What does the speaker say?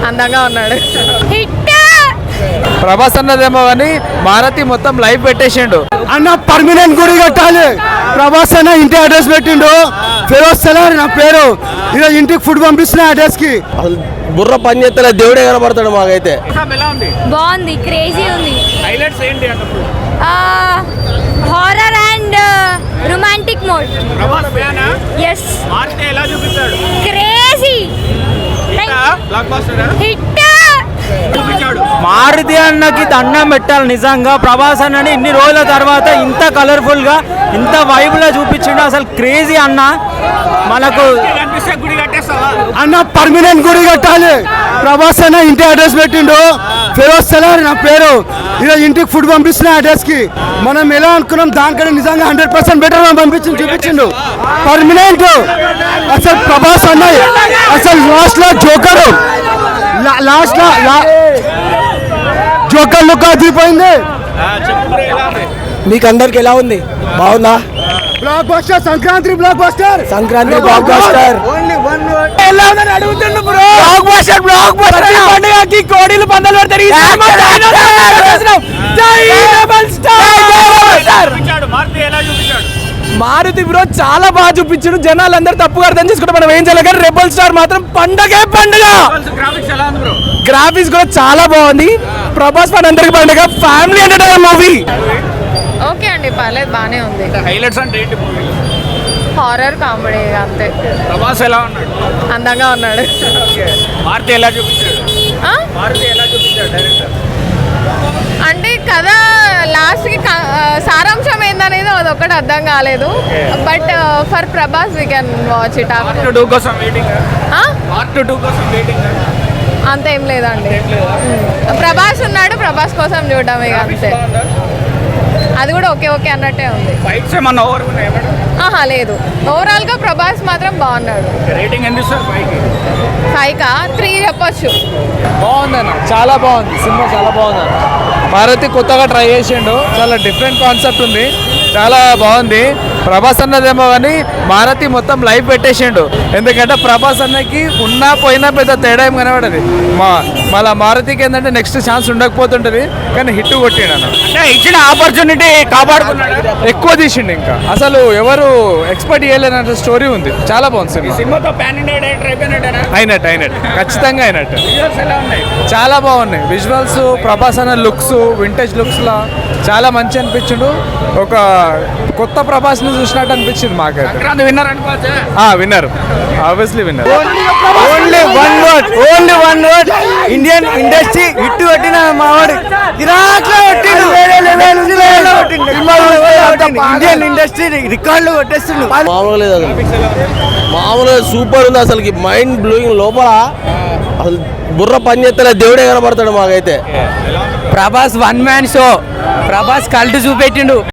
అందంగా ఉన్నాడు. ప్రభాస్ అన్నదేమో కానీ మారుతి మొత్తం లైవ్ పెట్టేసిండు. అన్న పర్మనెంట్ గుడి కట్టాలి. ప్రభాస్ అన్న ఇంటి అడ్రస్ పెట్టిండు. ఫిరోజ్ సలార్ నా పేరు. ఈరోజు ఇంటికి ఫుడ్ పంపిస్తున్నా అడ్రస్ కి. బుర్ర పని చేస్తే దేవుడే కనబడతాడు మాకైతే. బాగుంది, క్రేజీ ఉంది. హైలైట్స్ ఏంటి అన్నప్పుడు? Horror and romantic mode. Prabhas ఫ్యానా? yes మారుతి ఎలా చూపించాడు? Crazy blockbuster hit. Maruthi అన్నకి దండం పెట్టాలి నిజంగా. ప్రభాస్ అన్నని ఇన్ని రోజుల తర్వాత ఇంత కలర్ఫుల్ గా ఇంత వైబ్ లా చూపించిండు. అసలు క్రేజీ అన్న. మనకు అన్న పర్మనెంట్ గుడి కట్టాలి. ప్రభాస్ అన్న ఇంటి అడ్రస్ పెట్టిండు. ఫిరోజ్ సలార్ నా పేరు. ఈరోజు ఇంటికి ఫుడ్ పంపిస్తున్నా అడ్రస్ కి. మనం ఎలా అనుకున్నాం దానికంటే నిజంగా 100% బెటర్ పంపించింది చూపించిండు. పర్మనెంట్. అసలు ప్రభాస్ అన్న అసలు లాస్ట్ లో జోకర్ లుక్ అదిపోయింది. మీకు అందరికి ఎలా ఉంది? బాగుందా? Block buster Sankranti block buster Sankranti block buster ఎలా ఉందని అడుగుతుండు బ్రో. బ్లాక్ బస్టర్ పండుగకి కోడిలు పందాలు పెడతారు. మారుతి బ్రో చాలా బాగా చూపించాడు. జనాలు అందరూ తప్పుగా అర్థం చేసుకుంటే మనం ఏం చేయలేదు. కానీ రెబల్ స్టార్ మాత్రం పండగే పండుగ. గ్రాఫిక్స్ కూడా చాలా బాగుంది. ప్రభాస్ పని అందరికి పండుగ. Family entertainer movie. ఓకే అండి, పర్లేదు, బాగానే ఉంది. హైలైట్స్ అంటే ఏంటి? హారర్ కామెడీ అంతే. ప్రభాస్ ఎలా ఉన్నాడు? అందంగా ఉన్నాడు. మారుతి ఎలా చూపించాడు? మారుతి ఎలా చూపించాడు డైరెక్టర్? అంటే కథ లాస్ట్కి సారాంశం ఏందనేది అదొక్కటి అర్థం కాలేదు. But for Prabhas we can watch it. Part 2 కోసం వెయిటింగ్. పార్ట్ 2 కోసం వెయిటింగ్. అంతేం లేదండి. ప్రభాస్ ఉన్నాడు, ప్రభాస్ కోసం చూడడం ఇక అంతే. అది కూడా ఓకే ఓకే అన్నట్టే ఉంది. ఫైట్స్ ఏమన్నా ఓవర్ ఉన్నాయా మేడం? లేదు, ఓవరాల్ గా ప్రభాస్ మాత్రం బాగున్నాడు. రేటింగ్ ఎంత ఇస్తారు? 5కా 3 చెప్పొచ్చు. బాగుందన్న, చాలా బాగుంది సినిమా, చాలా బాగుందన్న. మారుతి కొత్తగా ట్రై చేసిండు. చాలా డిఫరెంట్ కాన్సెప్ట్ ఉంది, చాలా బాగుంది. ప్రభాస్ అన్నదేమో కానీ మారుతి మొత్తం లైవ్ పెట్టేసిండు. ఎందుకంటే ప్రభాస్ అన్నకి ఉన్నా పోయినా పెద్ద తేడా ఏం కనబడదు. మళ్ళీ మారుతికి ఏంటంటే నెక్స్ట్ ఛాన్స్ ఉండకపోతుంటది, కానీ హిట్ కొట్టిండు అన్న. అంటే ఇచ్చిన ఆపర్చునిటీ కాపాడుకున్నాడు. ఎక్కువ తీసిండు, ఇంకా అసలు ఎవరు ఎక్స్పెక్ట్ చేయలేనంత స్టోరీ ఉంది. చాలా బాగుంది సినిమా. సినిమాతో పాన్ ఇండియా డైరెక్టర్ అయినట్టు ఖచ్చితంగా అయినట్టు. చాలా బాగున్నాయి విజువల్స్. ప్రభాస్ అన్న లుక్స్, వింటేజ్ లుక్స్ లా చాలా మంచి అనిపించిండు. ఒక కొత్త ప్రభాస్ ని చూసినట్టు అనిపించింది మాకైతే. Winner, obviously winner. Only one word Indian industry hit కొట్టిన మావాడు. ఇండియన్ ఇండస్ట్రీ రికార్డులు కొట్టేస్తుండు. మామూలుగా లేదు అసలు. మామూలుగా సూపర్ ఉంది అసలుకి. Mind blowing. లోపల అసలు బుర్ర పని చేస్తే దేవుడే కనబడతాడు మాకైతే. Prabhas one man show. Prabhas cult చూపెట్టిండు.